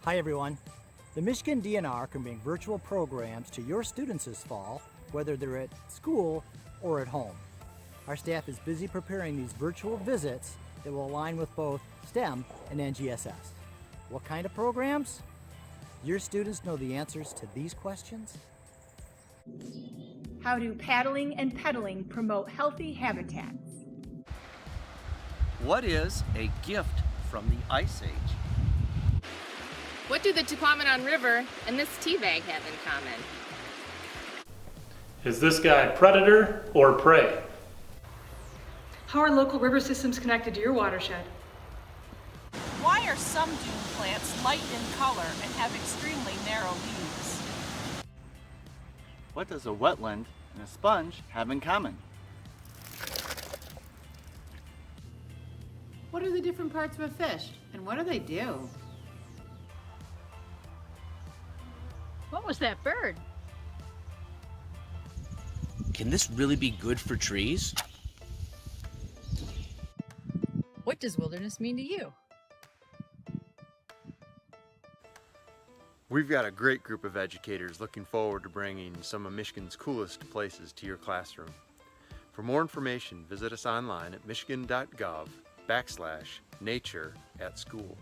Hi everyone. The Michigan DNR can bring virtual programs to your students this fall, whether they're at school or at home. Our staff is busy preparing these virtual visits that will align with both STEM and NGSS. What kind of programs? Your students know the answers to these questions? How do paddling and pedaling promote healthy habitats? What is a gift from the Ice Age? What do the Tuquamanon River and this teabag have in common? Is this guy predator or prey? How are local river systems connected to your watershed? Why are some dune plants light in color and have extremely narrow leaves? What does a wetland and a sponge have in common? What are the different parts of a fish, and what do they do? What was that bird? Can this really be good for trees? What does wilderness mean to you? We've got a great group of educators looking forward to bringing some of Michigan's coolest places to your classroom. For more information, visit us online at michigan.gov/nature@school.